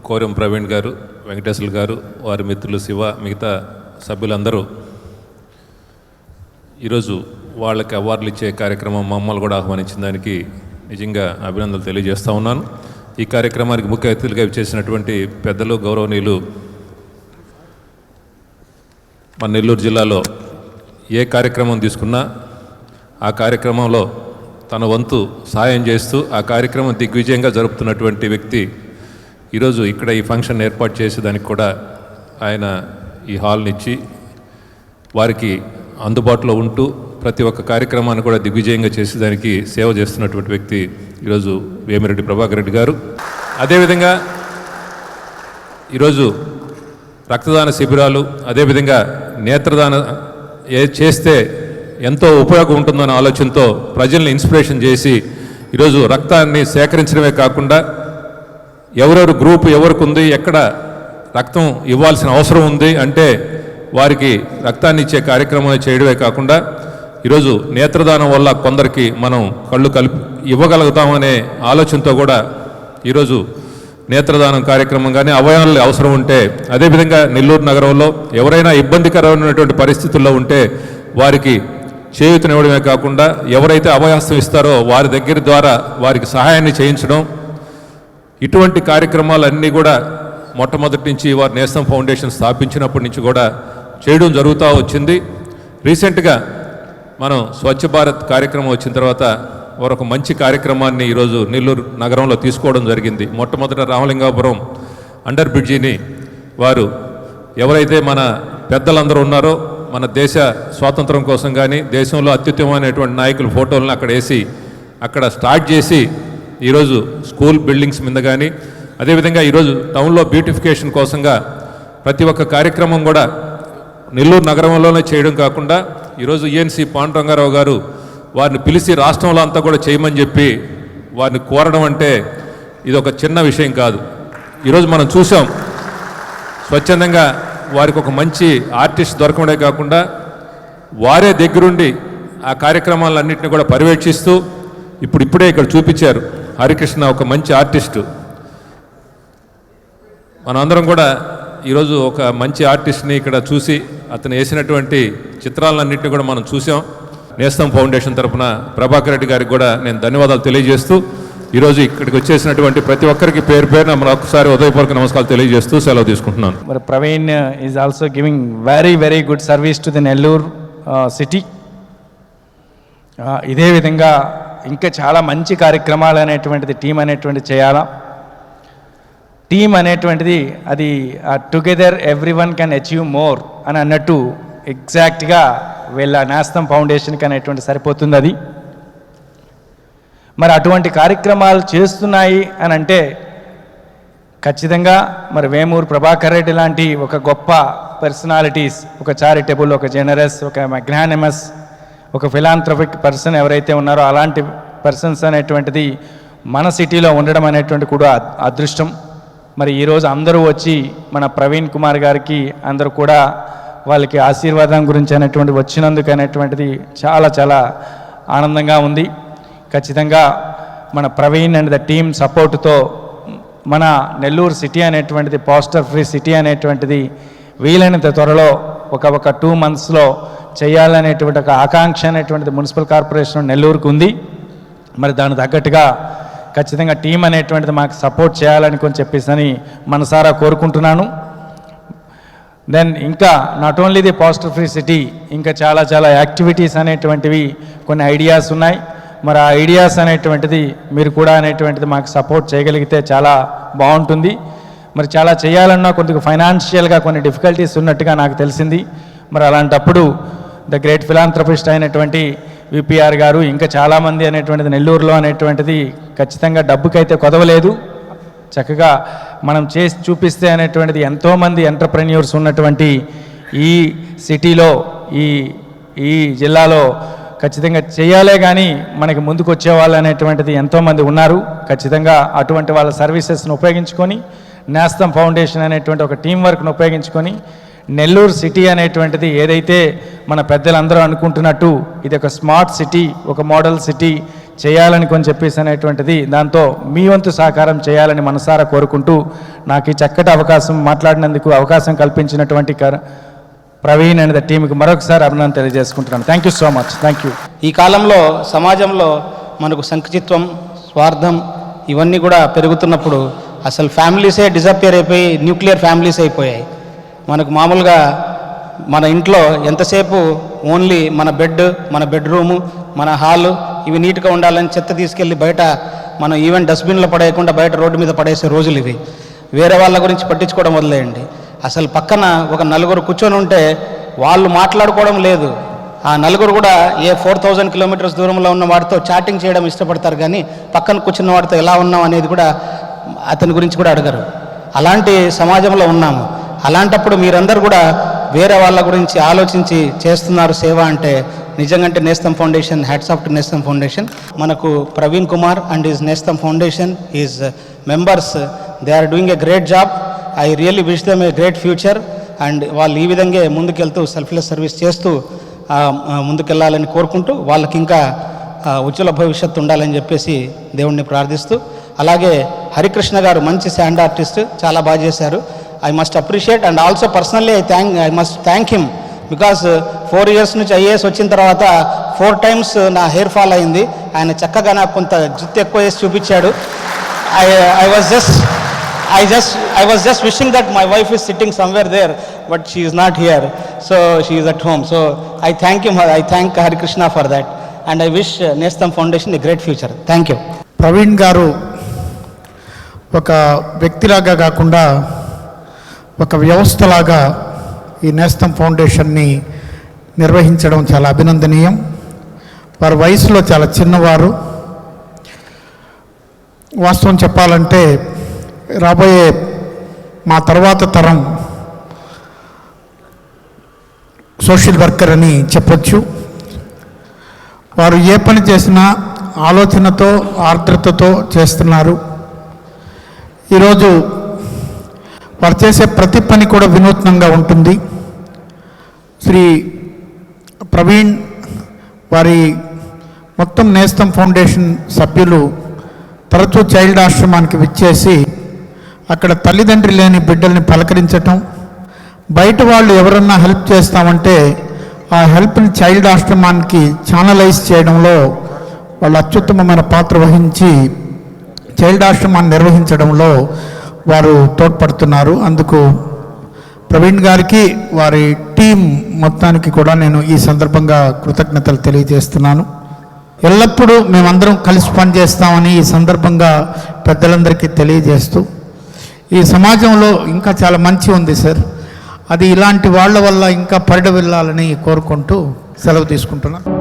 Quorum Praveen గారు, వెంకటేశ్వర గారు, వారి మిత్రులు శివ, మిగతా సభ్యులందరూ ఈరోజు వాళ్ళకి అవార్డులు ఇచ్చే కార్యక్రమం మమ్మల్ని కూడా ఆహ్వానించిన దానికి నిజంగా అభినందనలు తెలియజేస్తూ ఉన్నాను. ఈ కార్యక్రమానికి ముఖ్య అతిథులుగా చేసినటువంటి పెద్దలు, గౌరవనీయులు, మన నెల్లూరు జిల్లాలో ఏ కార్యక్రమం తీసుకున్నా ఆ కార్యక్రమంలో తన వంతు సాయం చేస్తూ ఆ కార్యక్రమం దిగ్విజయంగా జరుపుతున్నటువంటి వ్యక్తి ఈరోజు ఇక్కడ ఈ ఫంక్షన్ ఏర్పాటు చేసేదానికి కూడా ఆయన ఈ హాల్ని ఇచ్చి వారికి అందుబాటులో ఉంటూ ప్రతి ఒక్క కార్యక్రమాన్ని కూడా దిగ్విజయంగా చేసేదానికి సేవ చేస్తున్నటువంటి వ్యక్తి ఈరోజు వేమిరెడ్డి ప్రభాకర్ రెడ్డి గారు. అదేవిధంగా ఈరోజు రక్తదాన శిబిరాలు, అదేవిధంగా నేత్రదాన చేస్తే ఎంతో ఉపయోగం ఉంటుందన్న ఆలోచనతో ప్రజల్ని ఇన్స్పిరేషన్ చేసి ఈరోజు రక్తాన్ని సేకరించడమే కాకుండా ఎవరెవరు గ్రూప్ ఎవరికి ఉంది, ఎక్కడ రక్తం ఇవ్వాల్సిన అవసరం ఉంది అంటే వారికి రక్తాన్ని ఇచ్చే కార్యక్రమం చేయడమే కాకుండా ఈరోజు నేత్రదానం వల్ల కొందరికి మనం కళ్ళు ఇవ్వగలుగుతామనే ఆలోచనతో కూడా ఈరోజు నేత్రదానం కార్యక్రమం కానీ అవయవాలు అవసరం ఉంటే, అదేవిధంగా నెల్లూరు నగరంలో ఎవరైనా ఇబ్బందికరమైనటువంటి పరిస్థితుల్లో ఉంటే వారికి చేయూతనివ్వడమే కాకుండా ఎవరైతే అభయహస్తం ఇస్తారో వారి దగ్గర ద్వారా వారికి సహాయాన్ని చేయించడం, ఇటువంటి కార్యక్రమాలన్నీ కూడా మొట్టమొదటి నుంచి వారి నేస్తం ఫౌండేషన్ స్థాపించినప్పటి నుంచి కూడా చేయడం జరుగుతూ వచ్చింది. రీసెంట్గా మనం స్వచ్ఛ భారత్ కార్యక్రమం వచ్చిన తర్వాత ఒక మంచి కార్యక్రమాన్ని ఈరోజు నెల్లూరు నగరంలో తీసుకోవడం జరిగింది. మొట్టమొదట రామలింగాపురం అండర్ బ్రిడ్జిని వారు ఎవరైతే మన పెద్దలందరూ ఉన్నారో మన దేశ స్వాతంత్రం కోసం కానీ దేశంలో అత్యుత్తమమైనటువంటి నాయకుల ఫోటోలను అక్కడ వేసి అక్కడ స్టార్ట్ చేసి ఈరోజు స్కూల్ బిల్డింగ్స్ మీద కానీ, అదేవిధంగా ఈరోజు టౌన్లో బ్యూటిఫికేషన్ కోసంగా ప్రతి ఒక్క కార్యక్రమం కూడా నెల్లూరు నగరంలోనే చేయడం కాకుండా ఈరోజు ఈఎన్సీ పాండురంగారావు గారు వారిని పిలిచి రాష్ట్రంలో అంతా కూడా చేయమని చెప్పి వారిని కోరడం అంటే ఇది ఒక చిన్న విషయం కాదు. ఈరోజు మనం చూసాం స్వచ్ఛందంగా వారికి ఒక మంచి ఆర్టిస్ట్ దొరకడమే కాకుండా వారే దగ్గరుండి ఆ కార్యక్రమాలన్నింటినీ కూడా పర్యవేక్షిస్తూ ఇప్పుడే ఇక్కడ చూపించారు హరికృష్ణ, ఒక మంచి ఆర్టిస్టు. మనందరం కూడా ఈరోజు ఒక మంచి ఆర్టిస్ట్ని ఇక్కడ చూసి అతను వేసినటువంటి చిత్రాలన్నింటినీ కూడా మనం చూసాం. నేస్తం ఫౌండేషన్ తరఫున ప్రభాకర్ రెడ్డి గారికి కూడా నేను ధన్యవాదాలు తెలియజేస్తూ ఈరోజు ఇక్కడికి వచ్చేసినటువంటి ప్రతి ఒక్కరికి పేరు పేరున మనం ఒకసారి ఉదయపూర్వక నమస్కారాలు తెలియజేస్తూ సెలవు తీసుకుంటున్నాను. మరి Praveen is also giving very good service to the Nellore city. ఇదే విధంగా ఇంకా చాలా మంచి కార్యక్రమాలు అనేటువంటిది టీం అనేటువంటిది చేయాలా. టీం అనేటువంటిది అది together every one can achieve more అని అన్నట్టు ఎగ్జాక్ట్గా వీళ్ళ నేస్తం ఫౌండేషన్కి అనేటువంటి సరిపోతుంది అది. మరి అటువంటి కార్యక్రమాలు చేస్తున్నాయి అని అంటే ఖచ్చితంగా మరి వేమూరు ప్రభాకర్ రెడ్డి లాంటి ఒక గొప్ప పర్సనాలిటీస్, ఒక చారిటబుల్, ఒక జనరస్, ఒక మ్యాగ్నానిమస్, ఒక ఫిలాంథ్రఫిక్ పర్సన్ ఎవరైతే ఉన్నారో అలాంటి పర్సన్స్ అనేటువంటిది మన సిటీలో ఉండడం అనేటువంటి కూడా అదృష్టం. మరి ఈరోజు అందరూ వచ్చి మన ప్రవీణ్ కుమార్ గారికి అందరూ కూడా వాళ్ళకి ఆశీర్వాదం గురించి అనేటువంటి వచ్చినందుకు అనేటువంటిది చాలా చాలా ఆనందంగా ఉంది. ఖచ్చితంగా మన ప్రవీణ్ అండ్ ద టీమ్ సపోర్టుతో మన నెల్లూరు సిటీ అనేటువంటిది పోస్టర్ ఫ్రీ సిటీ అనేటువంటిది వీలైనంత త్వరలో ఒక 2 monthsలో చేయాలనేటువంటి ఒక ఆకాంక్ష అనేటువంటిది మున్సిపల్ కార్పొరేషన్ నెల్లూరుకు ఉంది. మరి దానికి తగ్గట్టుగా ఖచ్చితంగా టీం అనేటువంటిది మాకు సపోర్ట్ చేయాలని చెప్పేసి మనసారా కోరుకుంటున్నాను. దెన్ ఇంకా not only the poster free city, ఇంకా చాలా చాలా యాక్టివిటీస్ అనేటువంటివి కొన్ని ఐడియాస్ ఉన్నాయి. మరి ఆ ఐడియాస్ అనేటువంటిది మీరు కూడా అనేటువంటిది మాకు సపోర్ట్ చేయగలిగితే చాలా బాగుంటుంది. మరి చాలా చేయాలన్నా కొద్దిగా ఫైనాన్షియల్గా కొన్ని డిఫికల్టీస్ ఉన్నట్టుగా నాకు తెలిసింది. మరి అలాంటప్పుడు ద గ్రేట్ ఫిలాంథ్రపిస్ట్ అయినటువంటి విపిఆర్ గారు ఇంకా చాలామంది అనేటువంటిది నెల్లూరులో అనేటువంటిది ఖచ్చితంగా డబ్బుకైతే కొదవలేదు. చక్కగా మనం చేసి చూపిస్తే అనేటువంటిది ఎంతోమంది ఎంటర్ప్రెన్యూర్స్ ఉన్నటువంటి ఈ సిటీలో ఈ జిల్లాలో ఖచ్చితంగా చేయాలే కానీ మనకి ముందుకు వచ్చేవాళ్ళు అనేటువంటిది ఎంతోమంది ఉన్నారు. ఖచ్చితంగా అటువంటి వాళ్ళ సర్వీసెస్ను ఉపయోగించుకొని నేస్తం ఫౌండేషన్ అనేటువంటి ఒక టీం వర్క్ను ఉపయోగించుకొని నెల్లూరు సిటీ అనేటువంటిది ఏదైతే మన పెద్దలందరూ అనుకుంటున్నట్టు ఇది ఒక స్మార్ట్ సిటీ, ఒక మోడల్ సిటీ చేయాలని చెప్పేసి అనేటువంటిది, దాంతో మీ వంతు సహకారం చేయాలని మనసారా కోరుకుంటూ నాకు ఈ చక్కటి అవకాశం మాట్లాడినందుకు అవకాశం కల్పించినటువంటి ప్రవీణ్ అండ్ ద టీంకి మరొకసారి అభినందన తెలియజేసుకుంటున్నాను. Thank you so much. Thank you. ఈ కాలంలో సమాజంలో మనకు సంకుచిత్వం, స్వార్థం ఇవన్నీ కూడా పెరుగుతున్నప్పుడు అసలు ఫ్యామిలీసే డిజపియర్ అయిపోయి న్యూక్లియర్ ఫ్యామిలీస్ అయిపోయాయి. మనకు మామూలుగా మన ఇంట్లో ఎంతసేపు ఓన్లీ మన బెడ్, మన బెడ్రూము, మన హాలు ఇవి నీట్గా ఉండాలని చెత్త తీసుకెళ్ళి బయట మనం ఈవెన్ డస్ట్బిన్లో పడేయకుండా బయట రోడ్డు మీద పడేసే రోజులు ఇవి. వేరే వాళ్ళ గురించి పట్టించుకోవడం వదిలేయండి. అసలు పక్కన ఒక నలుగురు కూర్చొని ఉంటే వాళ్ళు మాట్లాడుకోవడం లేదు. ఆ నలుగురు కూడా ఏ 4000 కిలోమీటర్స్ దూరంలో ఉన్న వాడితో చాటింగ్ చేయడం ఇష్టపడతారు, కానీ పక్కన కూర్చున్న వాడితో ఎలా ఉన్నాం అనేది కూడా అతని గురించి కూడా అడగరు. అలాంటి సమాజంలో ఉన్నాము. అలాంటప్పుడు మీరందరూ కూడా వేరే వాళ్ళ గురించి ఆలోచించి చేస్తున్నారు సేవ అంటే నిజంగా Nestham foundation, hats off to Nestham foundation. మనకు Praveen Kumar and his Nestham foundation, his members, they are doing a great job. I really wish them a great future. And వాళ్ళు ఈ విధంగా ముందుకెళ్తూ సెల్ఫ్లెస్ సర్వీస్ చేస్తూ ముందుకెళ్ళాలని కోరుకుంటూ వాళ్ళకి ఇంకా ఉజ్వల భవిష్యత్తు ఉండాలని చెప్పేసి దేవుణ్ణి ప్రార్థిస్తూ, అలాగే హరికృష్ణ గారు మంచి శాండ్ ఆర్టిస్ట్, చాలా బాగా చేశారు. I must appreciate and also personally I must thank him because 4 years నుంచి ఐఏఎస్ వచ్చిన తర్వాత 4 times నా హెయిర్ ఫాల్ అయింది. ఆయన చక్కగా నాకు కొంత జుత్తు ఎక్కువ వేసి చూపించాడు. I was just wishing that my wife is sitting somewhere there, but she is not here, so she is at home. So I thank him, I thank Hari Krishna for that, and I wish Nestam Foundation a great future. Thank you. Praveen గారు ఒక వ్యక్తిలాగా కాకుండా ఒక వ్యవస్థలాగా ఈ నేస్తం ఫౌండేషన్ని నిర్వహించడం చాలా అభినందనీయం. వారి వయసులో చాలా చిన్నవారు. వాస్తవం చెప్పాలంటే రాబోయే మా తర్వాత తరం సోషల్ వర్కర్ అని చెప్పొచ్చు. వారు ఏ పని చేసినా ఆలోచనతో, ఆర్ద్రతతో చేస్తున్నారు. ఈరోజు వారు చేసే ప్రతి పని కూడా వినూత్నంగా ఉంటుంది. శ్రీ ప్రవీణ్ వారి మొత్తం నేస్తం ఫౌండేషన్ సభ్యులు తరచూ చైల్డ్ ఆశ్రమానికి విచ్చేసి అక్కడ తల్లిదండ్రి లేని బిడ్డల్ని పలకరించటం, బయట వాళ్ళు ఎవరన్నా హెల్ప్ చేస్తామంటే ఆ హెల్ప్ని చైల్డ్ ఆశ్రమానికి ఛానలైజ్ చేయడంలో వాళ్ళు అత్యుత్తమమైన పాత్ర వహించి చైల్డ్ ఆశ్రమాన్ని నిర్వహించడంలో వారు తోడ్పడుతున్నారు. అందుకు ప్రవీణ్ గారికి, వారి టీం మొత్తానికి కూడా నేను ఈ సందర్భంగా కృతజ్ఞతలు తెలియజేస్తున్నాను. ఎల్లప్పుడూ మేమందరం కలిసి పనిచేస్తామని ఈ సందర్భంగా పెద్దలందరికీ తెలియజేస్తూ, ఈ సమాజంలో ఇంకా చాలా మంచి ఉంది సార్, అది ఇలాంటి వాళ్ళ వల్ల ఇంకా పరిడ వెళ్ళాలని కోరుకుంటూ సెలవు తీసుకుంటున్నాను.